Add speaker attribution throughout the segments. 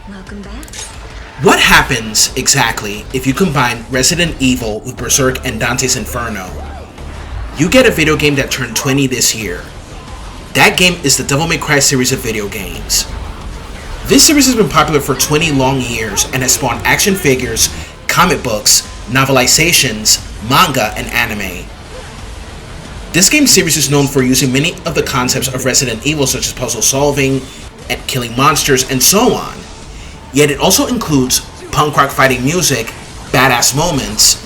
Speaker 1: Welcome back.
Speaker 2: What happens, exactly, if you combine Resident Evil with Berserk and Dante's Inferno? You get a video game that turned 20 this year. That game is the Devil May Cry series of video games. This series has been popular for 20 long years and has spawned action figures, comic books, novelizations, manga, and anime. This game series is known for using many of the concepts of Resident Evil, such as puzzle solving, and killing monsters, and so on. Yet it also includes punk rock fighting music, badass moments,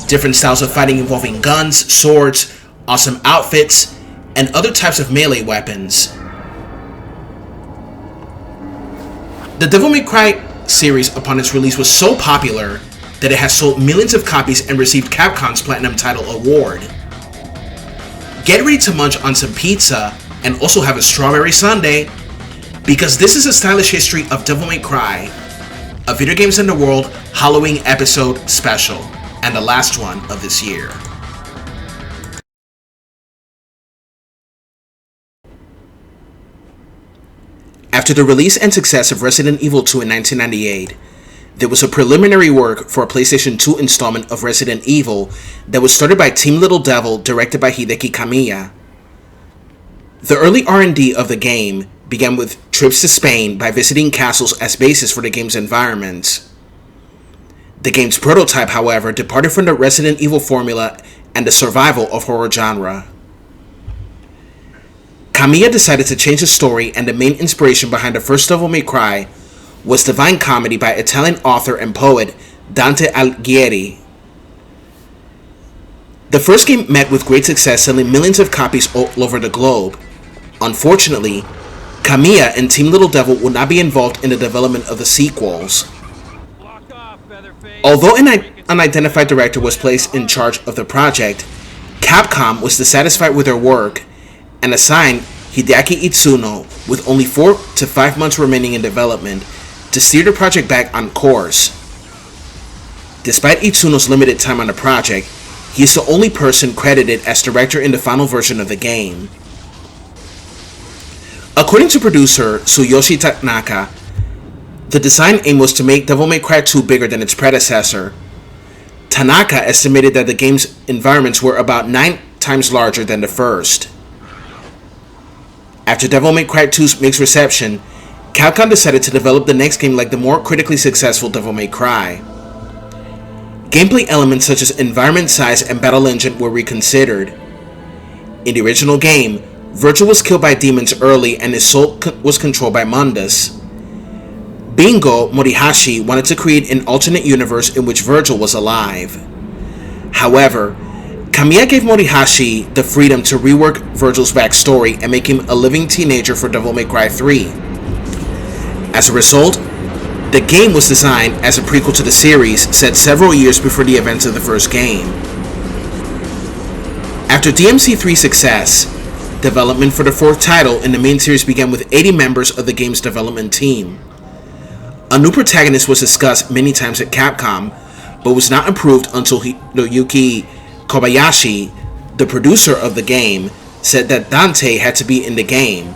Speaker 2: different styles of fighting involving guns, swords, awesome outfits, and other types of melee weapons. The Devil May Cry series upon its release was so popular that it has sold millions of copies and received Capcom's Platinum Title Award. Get ready to munch on some pizza and also have a strawberry sundae, because this is a stylish history of Devil May Cry, a Video Games in the World Halloween episode special, and the last one of this year. After the release and success of Resident Evil 2 in 1998, there was a preliminary work for a PlayStation 2 installment of Resident Evil that was started by Team Little Devil, directed by Hideki Kamiya. The early R&D of the game began with trips to Spain by visiting castles as bases for the game's environments. The game's prototype, however, departed from the Resident Evil formula and the survival of horror genre. Kamiya decided to change the story, and the main inspiration behind the first Devil May Cry was Divine Comedy by Italian author and poet Dante Alighieri. The first game met with great success, selling millions of copies all over the globe. Unfortunately, Kamiya and Team Little Devil would not be involved in the development of the sequels. Although an unidentified director was placed in charge of the project, Capcom was dissatisfied with their work and assigned Hideaki Itsuno, with only 4 to 5 months remaining in development, to steer the project back on course. Despite Itsuno's limited time on the project, he is the only person credited as director in the final version of the game. According to producer Tsuyoshi Tanaka, the design aim was to make Devil May Cry 2 bigger than its predecessor. Tanaka estimated that the game's environments were about 9 times larger than the first. After Devil May Cry 2's mixed reception, Capcom decided to develop the next game like the more critically successful Devil May Cry. Gameplay elements such as environment size and battle engine were reconsidered. In the original game, Virgil was killed by demons early and his soul was controlled by Mundus. Bingo Morihashi wanted to create an alternate universe in which Virgil was alive. However, Kamiya gave Morihashi the freedom to rework Virgil's backstory and make him a living teenager for Devil May Cry 3. As a result, the game was designed as a prequel to the series, set several years before the events of the first game. After DMC3's success, development for the fourth title in the main series began with 80 members of the game's development team. A new protagonist was discussed many times at Capcom, but was not approved until Hiroyuki Kobayashi, the producer of the game, said that Dante had to be in the game.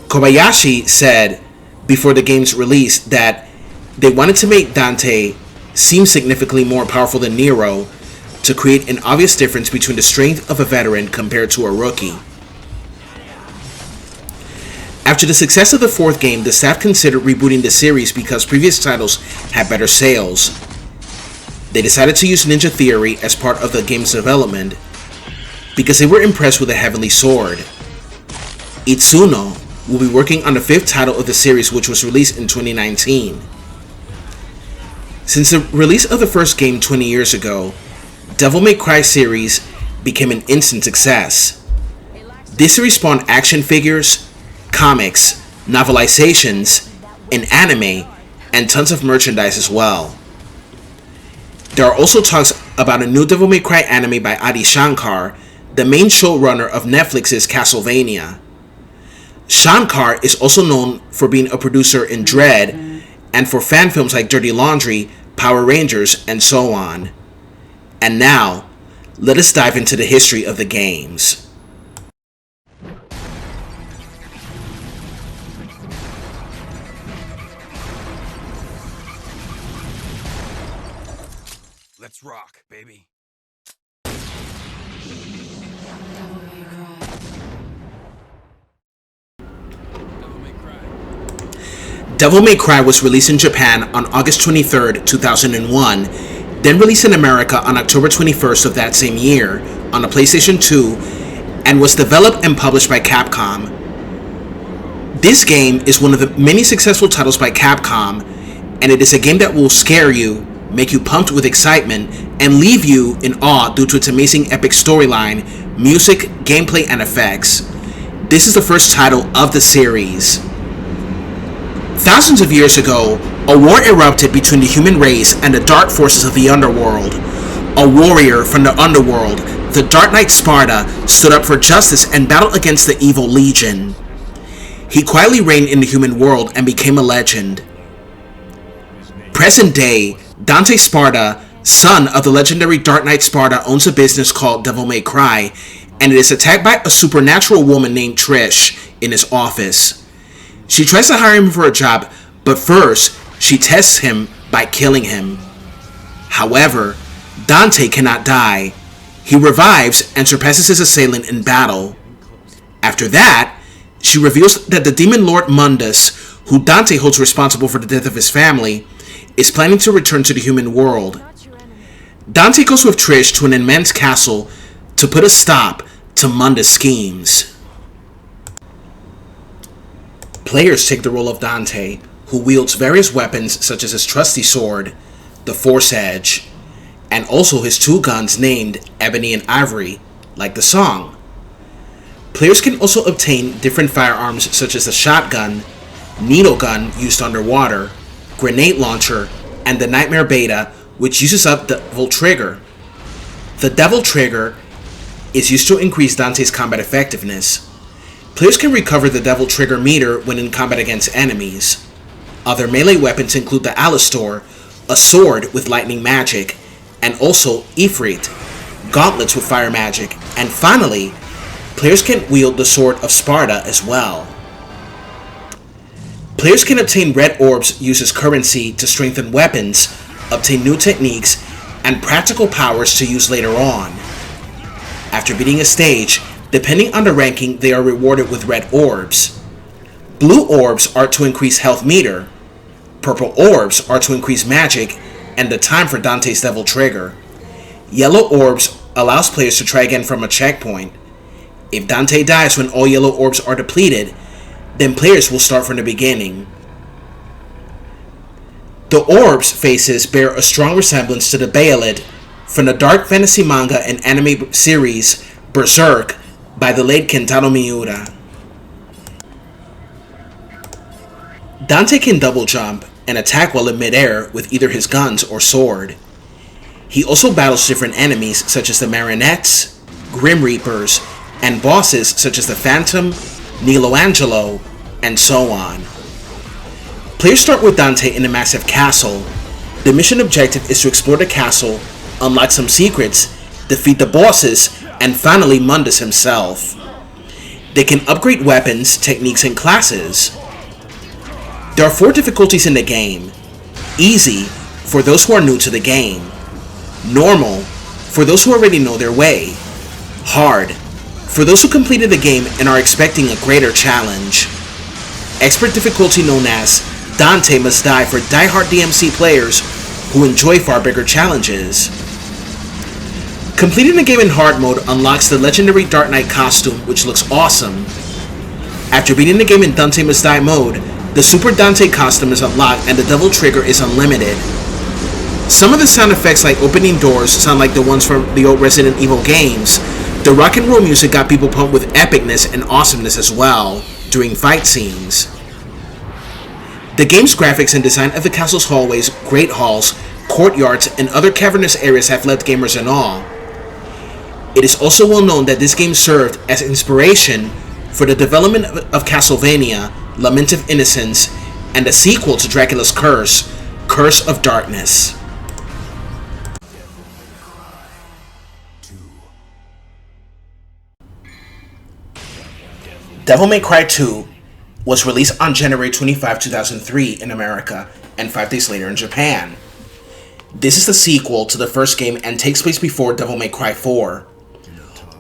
Speaker 2: Kobayashi said before the game's release that they wanted to make Dante seem significantly more powerful than Nero to create an obvious difference between the strength of a veteran compared to a rookie. After the success of the fourth game, the staff considered rebooting the series because previous titles had better sales. They decided to use Ninja Theory as part of the game's development because they were impressed with the Heavenly Sword. Itsuno will be working on the fifth title of the series, which was released in 2019. Since the release of the first game 20 years ago, Devil May Cry series became an instant success. This series spawned action figures, comics, novelizations, an anime, and tons of merchandise as well. There are also talks about a new Devil May Cry anime by Adi Shankar, the main showrunner of Netflix's Castlevania. Shankar is also known for being a producer in Dread and for fan films like Dirty Laundry, Power Rangers, and so on. And now, let us dive into the history of the games.
Speaker 1: Let's rock, baby.
Speaker 2: Devil May Cry was released in Japan on August 23rd, 2001, then released in America on October 21st of that same year on the PlayStation 2, and was developed and published by Capcom. This game is one of the many successful titles by Capcom, and it is a game that will scare you, make you pumped with excitement, and leave you in awe due to its amazing epic storyline, music, gameplay, and effects. This is the first title of the series. Thousands of years ago, a war erupted between the human race and the dark forces of the underworld. A warrior from the underworld, the Dark Knight Sparta, stood up for justice and battled against the evil Legion. He quietly reigned in the human world and became a legend. Present day, Dante Sparta, son of the legendary Dark Knight Sparta, owns a business called Devil May Cry, and it is attacked by a supernatural woman named Trish in his office. She tries to hire him for a job, but first, she tests him by killing him. However, Dante cannot die. He revives and surpasses his assailant in battle. After that, she reveals that the demon lord Mundus, who Dante holds responsible for the death of his family, is planning to return to the human world. Dante goes with Trish to an immense castle to put a stop to Mundus' schemes. Players take the role of Dante, who wields various weapons such as his trusty sword, the Force Edge, and also his two guns named Ebony and Ivory, like the song. Players can also obtain different firearms such as the shotgun, needle gun used underwater, grenade launcher, and the Nightmare Beta, which uses up the Devil Trigger. The Devil Trigger is used to increase Dante's combat effectiveness. Players can recover the Devil Trigger meter when in combat against enemies. Other melee weapons include the Alastor, a sword with lightning magic, and also Ifrit, gauntlets with fire magic, and finally, players can wield the Sword of Sparta as well. Players can obtain red orbs used as currency to strengthen weapons, obtain new techniques, and practical powers to use later on. After beating a stage, depending on the ranking, they are rewarded with red orbs. Blue orbs are to increase health meter, purple orbs are to increase magic and the time for Dante's Devil Trigger. Yellow orbs allows players to try again from a checkpoint. If Dante dies when all yellow orbs are depleted, then players will start from the beginning. The orbs' faces bear a strong resemblance to the Baelid from the dark fantasy manga and anime series Berserk by the late Kentaro Miura. Dante can double jump and attack while in midair with either his guns or sword. He also battles different enemies such as the Marionettes, Grim Reapers, and bosses such as the Phantom, Nilo Angelo, and so on. Players start with Dante in a massive castle. The mission objective is to explore the castle, unlock some secrets, defeat the bosses, and finally Mundus himself. They can upgrade weapons, techniques, and classes. There are 4 difficulties in the game. Easy, for those who are new to the game. Normal, for those who already know their way. Hard, for those who completed the game and are expecting a greater challenge. Expert difficulty known as Dante Must Die for die-hard DMC players who enjoy far bigger challenges. Completing the game in hard mode unlocks the legendary Dark Knight costume, which looks awesome. After beating the game in Dante Must Die mode, the Super Dante costume is unlocked and the Devil Trigger is unlimited. Some of the sound effects like opening doors sound like the ones from the old Resident Evil games. The rock and roll music got people pumped with epicness and awesomeness as well during fight scenes. The game's graphics and design of the castle's hallways, great halls, courtyards, and other cavernous areas have left gamers in awe. It is also well known that this game served as inspiration for the development of Castlevania, Lament of Innocence, and the sequel to Dracula's Curse, Curse of Darkness. Devil May Cry 2 was released on January 25, 2003 in America, and 5 days later in Japan. This is the sequel to the first game and takes place before Devil May Cry 4.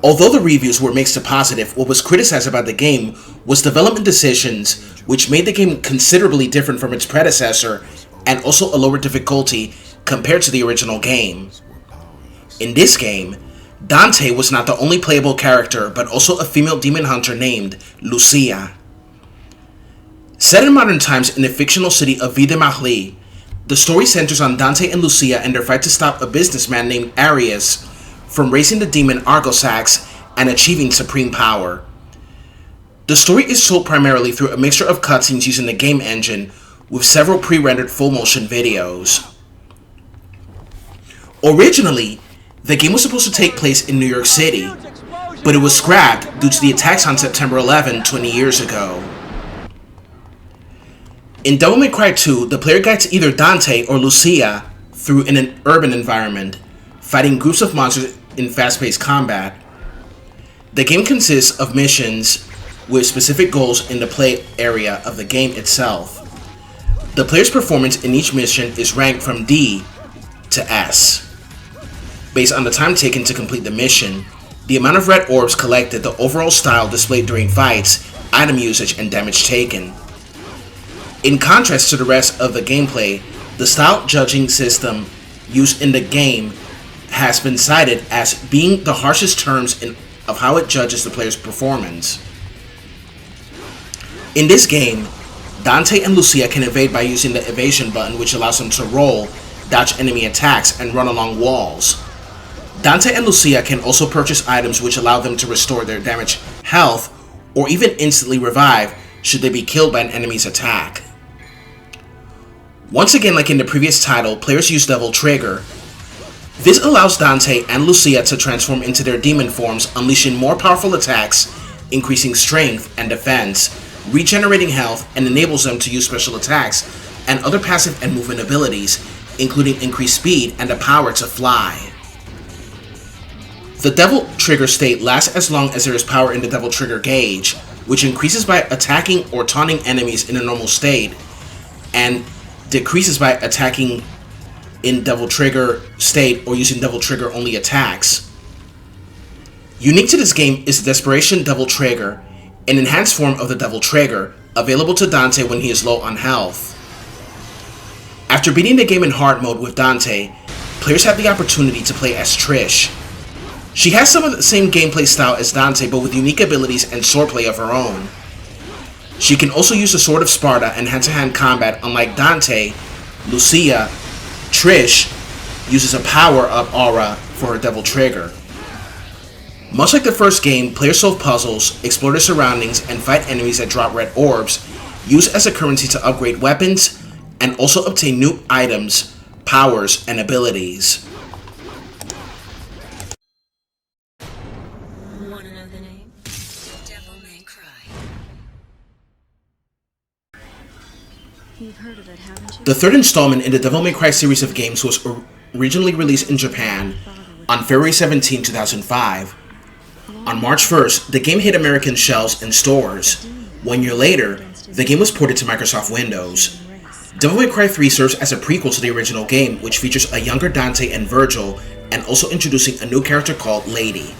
Speaker 2: Although the reviews were mixed to positive, what was criticized about the game was development decisions which made the game considerably different from its predecessor and also a lower difficulty compared to the original game. In this game, Dante was not the only playable character but also a female demon hunter named Lucia. Set in modern times in the fictional city of VGATW, the story centers on Dante and Lucia and their fight to stop a businessman named Arius from racing the demon Argosax and achieving supreme power. The story is told primarily through a mixture of cutscenes using the game engine with several pre-rendered full-motion videos. Originally, the game was supposed to take place in New York City, but it was scrapped due to the attacks on September 11, 20 years ago. In Devil May Cry 2, the player guides either Dante or Lucia through an urban environment, fighting groups of monsters in fast-paced combat. The game consists of missions with specific goals in the play area of the game itself. The player's performance in each mission is ranked from D to S, based on the time taken to complete the mission, the amount of red orbs collected, the overall style displayed during fights, item usage, and damage taken. In contrast to the rest of the gameplay, the style judging system used in the game has been cited as being the harshest terms of how it judges the player's performance. In this game, Dante and Lucia can evade by using the evasion button, which allows them to roll, dodge enemy attacks, and run along walls. Dante and Lucia can also purchase items which allow them to restore their damaged health or even instantly revive should they be killed by an enemy's attack. Once again, like in the previous title, players use Devil Trigger. This allows Dante and Lucia to transform into their demon forms, unleashing more powerful attacks, increasing strength and defense, regenerating health, and enables them to use special attacks and other passive and movement abilities, including increased speed and the power to fly. The Devil Trigger state lasts as long as there is power in the Devil Trigger gauge, which increases by attacking or taunting enemies in a normal state, and decreases by attacking in Devil Trigger state or using Devil Trigger only attacks. Unique to this game is the Desperation Devil Trigger, an enhanced form of the Devil Trigger, available to Dante when he is low on health. After beating the game in hard mode with Dante, players have the opportunity to play as Trish. She has some of the same gameplay style as Dante, but with unique abilities and swordplay of her own. She can also use the Sword of Sparta and hand-to-hand combat. Unlike Dante, Lucia, Trish uses a power-up aura for her Devil Trigger. Much like the first game, players solve puzzles, explore their surroundings, and fight enemies that drop red orbs, use as a currency to upgrade weapons, and also obtain new items, powers, and abilities.
Speaker 1: Want to know the name? Devil May Cry. You've heard of it, haven't you?
Speaker 2: The third installment in the Devil May Cry series of games was originally released in Japan on February 17, 2005. On March 1st, the game hit American shelves and stores. 1 year later, the game was ported to Microsoft Windows. Devil May Cry 3 serves as a prequel to the original game, which features a younger Dante and Virgil, and also introducing a new character called Lady.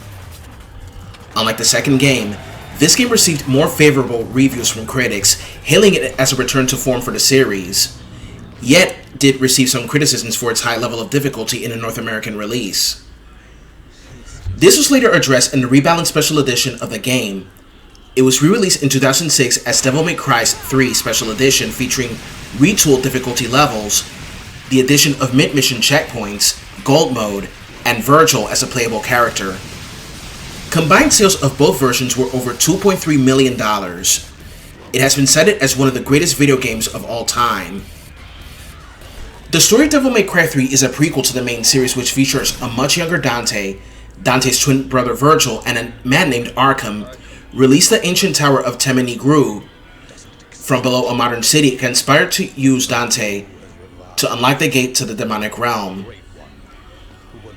Speaker 2: Unlike the second game, this game received more favorable reviews from critics, hailing it as a return to form for the series, yet did receive some criticisms for its high level of difficulty in a North American release. This was later addressed in the rebalanced special edition of the game. It was re-released in 2006 as Devil May Cry 3 Special Edition, featuring retooled difficulty levels, the addition of mid-mission checkpoints, gold mode, and Virgil as a playable character. Combined sales of both versions were over $2.3 million. It has been cited as one of the greatest video games of all time. The story of Devil May Cry 3 is a prequel to the main series, which features a much younger Dante, Dante's twin brother Virgil, and a man named Arkham release the ancient tower of Temene from below a modern city, conspired to use Dante to unlock the gate to the demonic realm.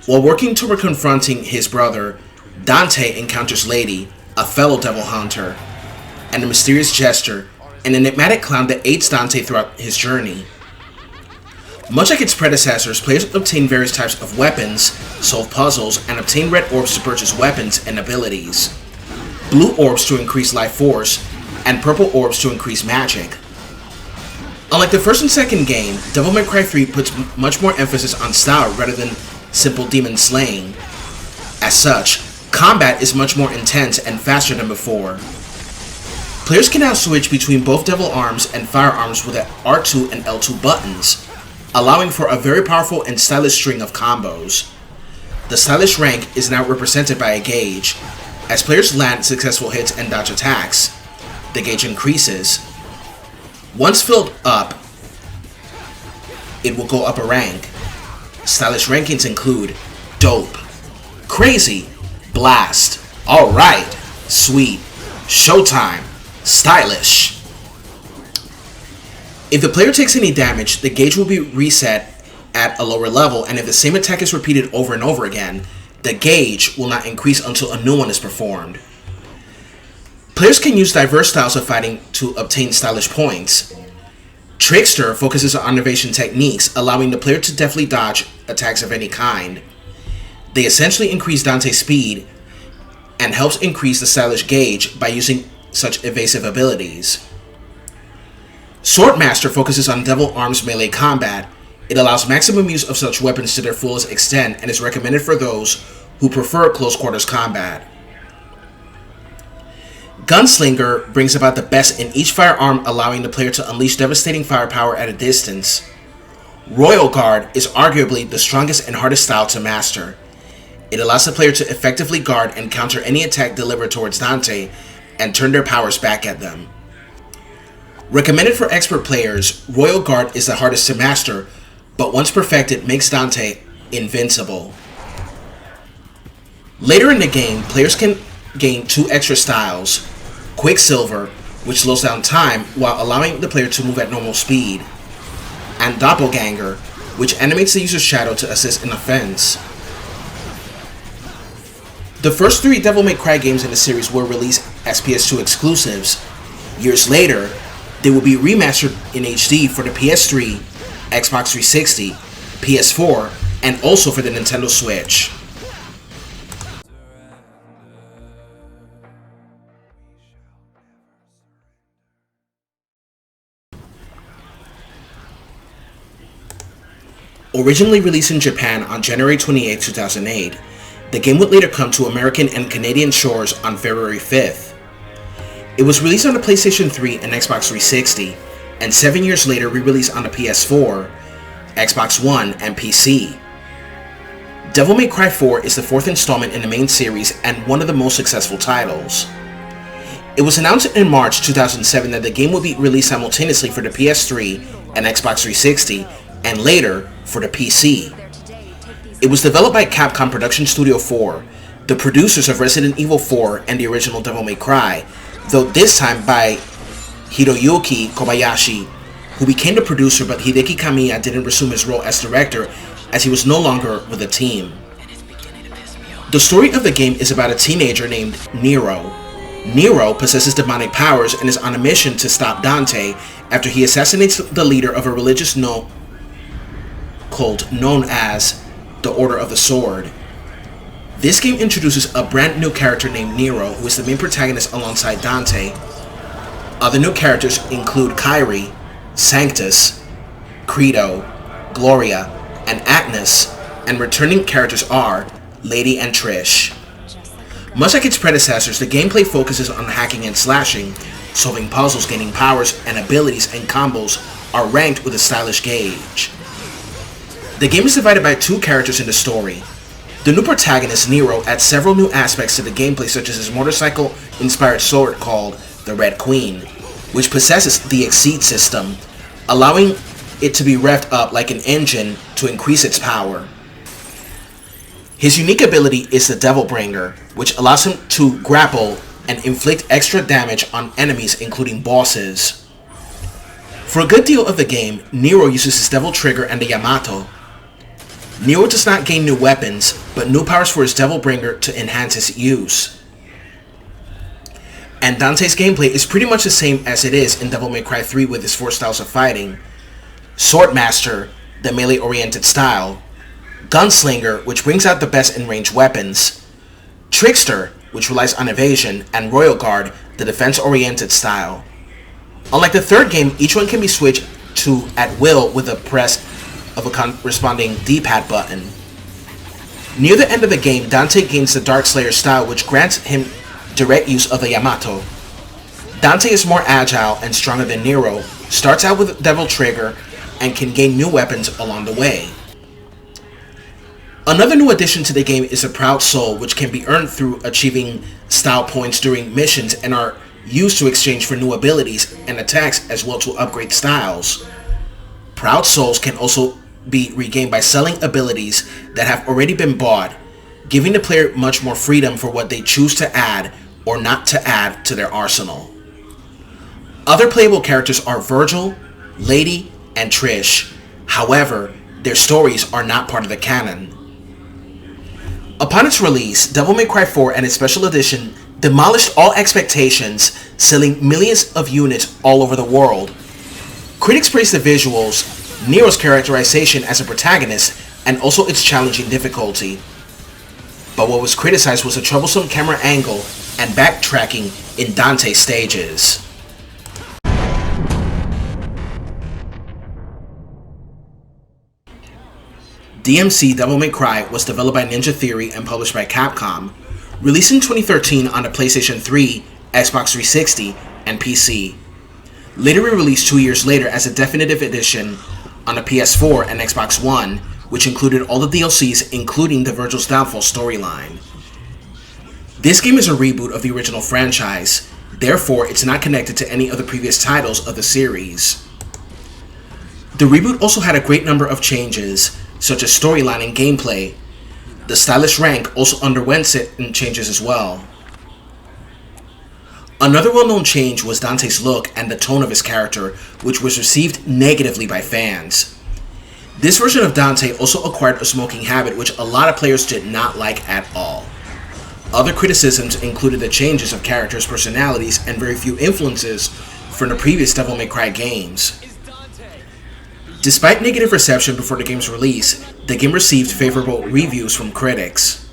Speaker 2: While working toward confronting his brother, Dante encounters Lady, a fellow devil hunter, and a mysterious jester, an enigmatic clown that aids Dante throughout his journey. Much like its predecessors, players obtain various types of weapons, solve puzzles, and obtain red orbs to purchase weapons and abilities, blue orbs to increase life force, and purple orbs to increase magic. Unlike the first and second game, Devil May Cry 3 puts much more emphasis on style rather than simple demon slaying. As such, combat is much more intense and faster than before. Players can now switch between both Devil Arms and Firearms with the R2 and L2 buttons, allowing for a very powerful and stylish string of combos. The stylish rank is now represented by a gauge. As players land successful hits and dodge attacks, the gauge increases. Once filled up, it will go up a rank. Stylish rankings include Dope, Crazy, Blast, Alright, Sweet, Showtime, Stylish. If the player takes any damage, the gauge will be reset at a lower level, and if the same attack is repeated over and over again, the gauge will not increase until a new one is performed. Players can use diverse styles of fighting to obtain stylish points. Trickster focuses on evasion techniques, allowing the player to deftly dodge attacks of any kind. They essentially increase Dante's speed and helps increase the stylish gauge by using such evasive abilities. Swordmaster focuses on Devil Arms melee combat. It allows maximum use of such weapons to their fullest extent and is recommended for those who prefer close quarters combat. Gunslinger brings about the best in each firearm, allowing the player to unleash devastating firepower at a distance. Royal Guard is arguably the strongest and hardest style to master. It allows the player to effectively guard and counter any attack delivered towards Dante and turn their powers back at them. Recommended for expert players, Royal Guard is the hardest to master, but once perfected makes Dante invincible. Later in the game, players can gain two extra styles: Quicksilver, which slows down time while allowing the player to move at normal speed, and Doppelganger, which animates the user's shadow to assist in offense. The first three Devil May Cry games in the series were released as PS2 exclusives. Years later, they will be remastered in HD for the PS3, Xbox 360, PS4, and also for the Nintendo Switch. Originally released in Japan on January 28, 2008, the game would later come to American and Canadian shores on February 5th. It was released on the PlayStation 3 and Xbox 360, and 7 years later re-released on the PS4, Xbox One, and PC. Devil May Cry 4 is the fourth installment in the main series and one of the most successful titles. It was announced in March 2007 that the game would be released simultaneously for the PS3 and Xbox 360, and later for the PC. It was developed by Capcom Production Studio 4, the producers of Resident Evil 4 and the original Devil May Cry, though this time by Hiroyuki Kobayashi, who became the producer, but Hideki Kamiya didn't resume his role as director as he was no longer with the team. The story of the game is about a teenager named Nero. Nero possesses demonic powers and is on a mission to stop Dante after he assassinates the leader of a religious cult known as the Order of the Sword. This game introduces a brand new character named Nero, who is the main protagonist alongside Dante. Other new characters include Kairi, Sanctus, Credo, Gloria, and Agnes, and returning characters are Lady and Trish. Much like its predecessors, the gameplay focuses on hacking and slashing, solving puzzles, gaining powers, and abilities and combos are ranked with a stylish gauge. The game is divided by two characters in the story. The new protagonist, Nero, adds several new aspects to the gameplay, such as his motorcycle-inspired sword called the Red Queen, which possesses the Exceed system, allowing it to be revved up like an engine to increase its power. His unique ability is the Devil Bringer, which allows him to grapple and inflict extra damage on enemies, including bosses. For a good deal of the game, Nero uses his Devil Trigger and the Yamato. Nero does not gain new weapons, but new powers for his Devil Bringer to enhance its use. And Dante's gameplay is pretty much the same as it is in Devil May Cry 3 with his four styles of fighting: Swordmaster, the melee-oriented style, Gunslinger, which brings out the best in-range weapons, Trickster, which relies on evasion, and Royal Guard, the defense-oriented style. Unlike the third game, each one can be switched to at will with a press of a corresponding D-pad button. Near the end of the game, Dante gains the Darkslayer style, which grants him direct use of the Yamato. Dante is more agile and stronger than Nero, starts out with Devil Trigger, and can gain new weapons along the way. Another new addition to the game is a Proud Soul, which can be earned through achieving style points during missions and are used to exchange for new abilities and attacks as well to upgrade styles. Proud Souls can also be regained by selling abilities that have already been bought, giving the player much more freedom for what they choose to add or not to add to their arsenal. Other playable characters are Virgil, Lady, and Trish. However, their stories are not part of the canon. Upon its release, Devil May Cry 4 and its special edition demolished all expectations, selling millions of units all over the world. Critics praised the visuals, Nero's characterization as a protagonist, and also its challenging difficulty. But what was criticized was a troublesome camera angle and backtracking in Dante's stages. DMC Devil May Cry was developed by Ninja Theory and published by Capcom, released in 2013 on the PlayStation 3, Xbox 360, and PC. Later released 2 years later as a definitive edition on the PS4 and Xbox One, which included all the DLCs including the Virgil's Downfall storyline. This game is a reboot of the original franchise, therefore it's not connected to any of the previous titles of the series. The reboot also had a great number of changes, such as storyline and gameplay. The stylish rank also underwent certain changes as well. Another well-known change was Dante's look and the tone of his character, which was received negatively by fans. This version of Dante also acquired a smoking habit, which a lot of players did not like at all. Other criticisms included the changes of characters' personalities and very few influences from the previous Devil May Cry games. Despite negative reception before the game's release, the game received favorable reviews from critics.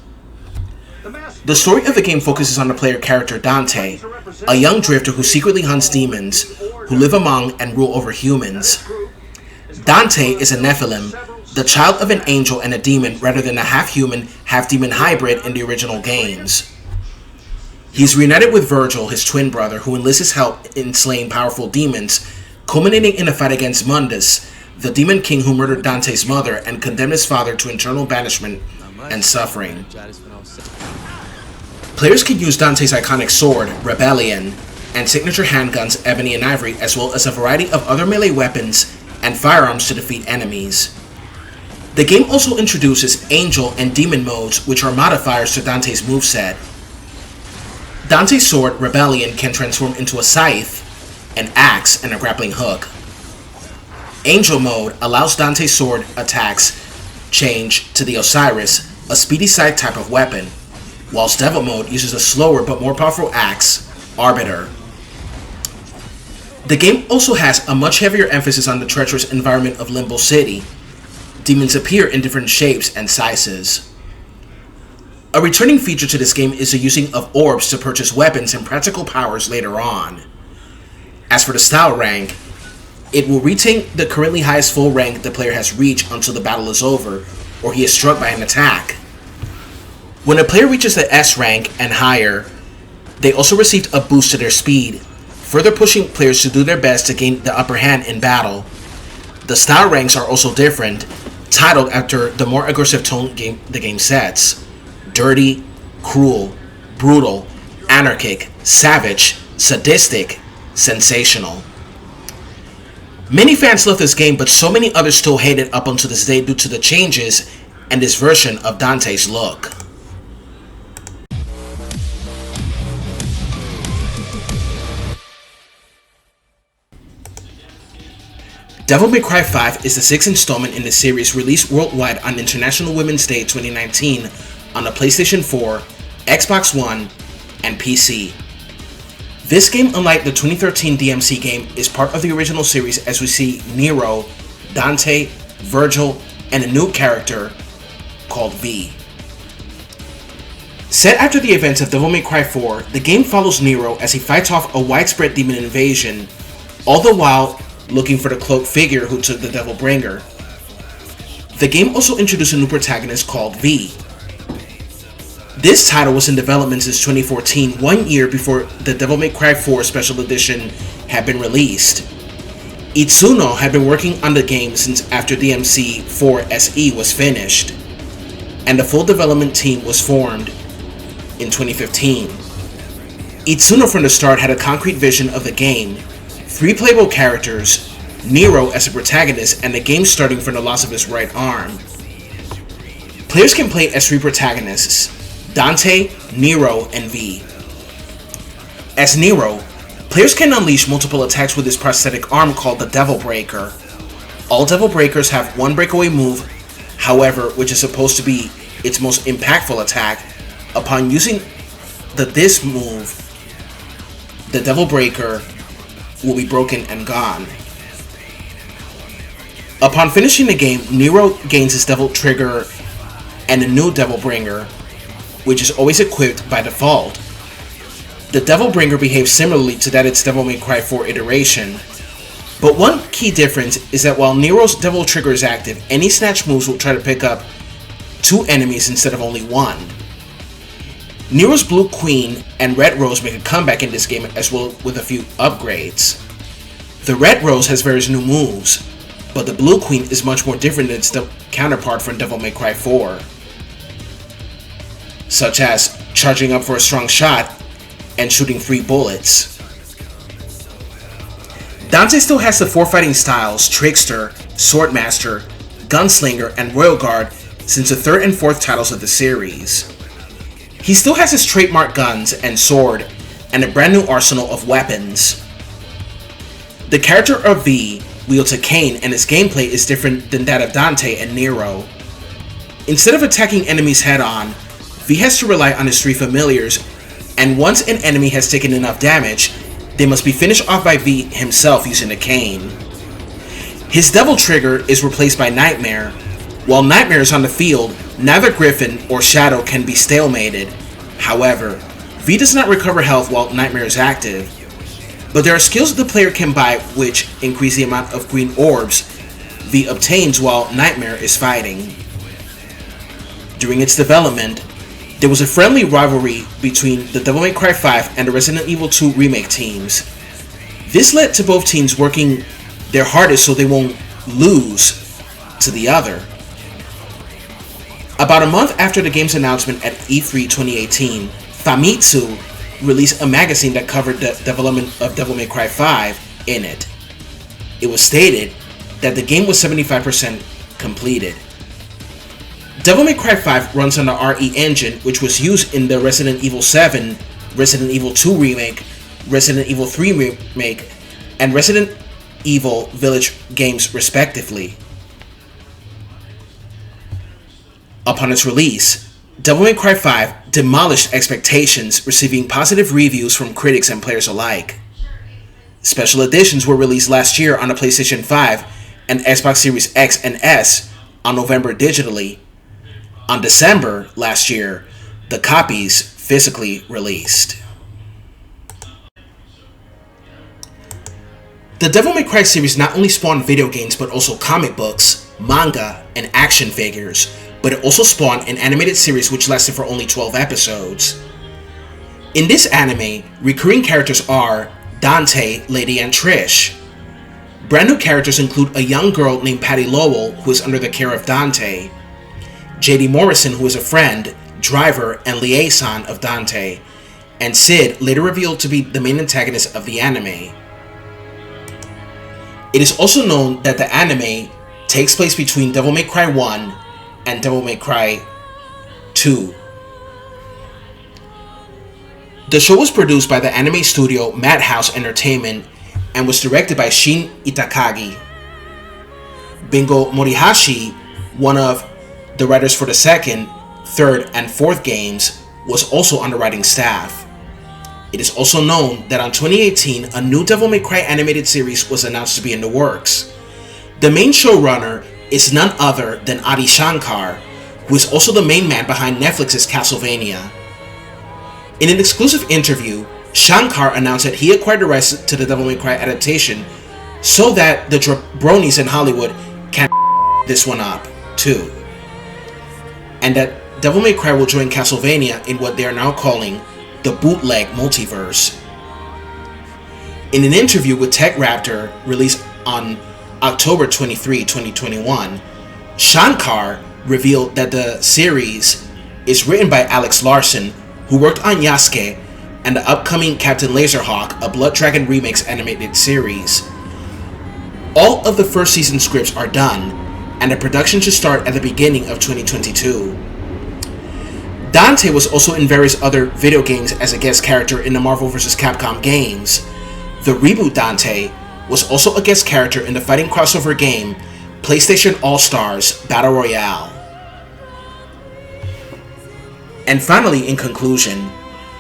Speaker 2: The story of the game focuses on the player character Dante, a young drifter who secretly hunts demons, who live among and rule over humans. Dante is a Nephilim, the child of an angel and a demon rather than a half-human, half-demon hybrid in the original games. He is reunited with Virgil, his twin brother, who enlists his help in slaying powerful demons, culminating in a fight against Mundus, the demon king who murdered Dante's mother and condemned his father to eternal banishment and suffering. Players can use Dante's iconic sword, Rebellion, and signature handguns, Ebony and Ivory, as well as a variety of other melee weapons and firearms to defeat enemies. The game also introduces Angel and Demon modes, which are modifiers to Dante's moveset. Dante's sword, Rebellion, can transform into a scythe, an axe, and a grappling hook. Angel mode allows Dante's sword attacks change to the Osiris, a speedy scythe type of weapon, whilst Devil mode uses a slower but more powerful axe, Arbiter. The game also has a much heavier emphasis on the treacherous environment of Limbo City. Demons appear in different shapes and sizes. A returning feature to this game is the using of orbs to purchase weapons and practical powers later on. As for the style rank, it will retain the currently highest full rank the player has reached until the battle is over, or he is struck by an attack. When a player reaches the S rank and higher, they also received a boost to their speed, further pushing players to do their best to gain the upper hand in battle. The style ranks are also different, titled after the more aggressive tone the game sets: dirty, cruel, brutal, anarchic, savage, sadistic, sensational. Many fans love this game, but so many others still hate it up until this day due to the changes and this version of Dante's look. Devil May Cry 5 is the sixth installment in the series, released worldwide on International Women's Day 2019 on the PlayStation 4, Xbox One, and PC. This game, unlike the 2013 DMC game, is part of the original series as we see Nero, Dante, Virgil, and a new character called V. Set after the events of Devil May Cry 4, the game follows Nero as he fights off a widespread demon invasion, all the while looking for the cloaked figure who took the Devil Bringer. The game also introduced a new protagonist called V. This title was in development since 2014, 1 year before the Devil May Cry 4 Special Edition had been released. Itsuno had been working on the game since after DMC4 SE was finished, and the full development team was formed in 2015. Itsuno from the start had a concrete vision of the game, 3 playable characters, Nero as a protagonist, and the game starting from the loss of his right arm. Players can play as 3 protagonists, Dante, Nero, and V. As Nero, players can unleash multiple attacks with his prosthetic arm called the Devil Breaker. All Devil Breakers have one breakaway move, however, which is supposed to be its most impactful attack. Upon using this move, the Devil Breaker will be broken and gone. Upon finishing the game, Nero gains his Devil Trigger and a new Devil Bringer, which is always equipped by default. The Devil Bringer behaves similarly to that its Devil May Cry 4 iteration, but one key difference is that while Nero's Devil Trigger is active, any snatch moves will try to pick up 2 enemies instead of only 1. Nero's Blue Queen and Red Rose make a comeback in this game as well with a few upgrades. The Red Rose has various new moves, but the Blue Queen is much more different than its counterpart from Devil May Cry 4, such as charging up for a strong shot and shooting 3 bullets. Dante still has the 4 fighting styles, Trickster, Swordmaster, Gunslinger, and Royal Guard since the 3rd and 4th titles of the series. He still has his trademark guns and sword, and a brand new arsenal of weapons. The character of V wields a cane, and his gameplay is different than that of Dante and Nero. Instead of attacking enemies head-on, V has to rely on his 3 familiars, and once an enemy has taken enough damage, they must be finished off by V himself using a cane. His Devil Trigger is replaced by Nightmare. While Nightmare is on the field, neither Griffin or Shadow can be stalemated. However, V does not recover health while Nightmare is active, but there are skills the player can buy which increase the amount of green orbs V obtains while Nightmare is fighting. During its development, there was a friendly rivalry between the Devil May Cry 5 and the Resident Evil 2 remake teams. This led to both teams working their hardest so they won't lose to the other. About a month after the game's announcement at E3 2018, Famitsu released a magazine that covered the development of Devil May Cry 5 in it. It was stated that the game was 75% completed. Devil May Cry 5 runs on the RE engine, which was used in the Resident Evil 7, Resident Evil 2 Remake, Resident Evil 3 Remake, and Resident Evil Village games respectively. Upon its release, Devil May Cry 5 demolished expectations, receiving positive reviews from critics and players alike. Special editions were released last year on the PlayStation 5 and Xbox Series X and S on November digitally. On December last year, the copies physically released. The Devil May Cry series not only spawned video games but also comic books, manga, and action figures, but it also spawned an animated series which lasted for only 12 episodes. In this anime, recurring characters are Dante, Lady, and Trish. Brand new characters include a young girl named Patty Lowell, who is under the care of Dante, J.D. Morrison, who is a friend, driver, and liaison of Dante, and Sid, later revealed to be the main antagonist of the anime. It is also known that the anime takes place between Devil May Cry 1 and Devil May Cry 2. The show was produced by the anime studio Madhouse Entertainment and was directed by Shin Itakagi. Bingo Morihashi, one of the writers for the second, third, and fourth games, was also on the writing staff. It is also known that on 2018, a new Devil May Cry animated series was announced to be in the works. The main showrunner is none other than Adi Shankar, who is also the main man behind Netflix's Castlevania. In an exclusive interview, Shankar announced that he acquired the rights to the Devil May Cry adaptation so that the jabronis in Hollywood can this one up, too. And that Devil May Cry will join Castlevania in what they are now calling the bootleg multiverse. In an interview with Tech Raptor released on October 23, 2021, Shankar revealed that the series is written by Alex Larson, who worked on Yasuke and the upcoming Captain Laserhawk, a Blood Dragon Remix animated series. All of the first season scripts are done, and the production should start at the beginning of 2022. Dante was also in various other video games as a guest character in the Marvel vs. Capcom games. The Reboot Dante was also a guest character in the fighting crossover game PlayStation All-Stars Battle Royale. And finally, in conclusion,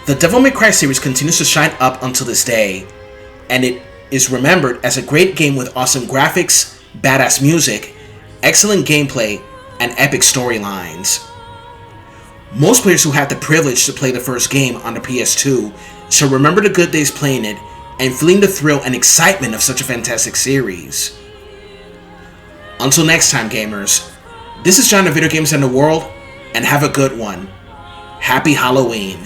Speaker 2: the Devil May Cry series continues to shine up until this day, and it is remembered as a great game with awesome graphics, badass music, excellent gameplay, and epic storylines. Most players who had the privilege to play the first game on the PS2 shall remember the good days playing it and feeling the thrill and excitement of such a fantastic series. Until next time, gamers, this is John of Video Games and the World, and have a good one. Happy Halloween.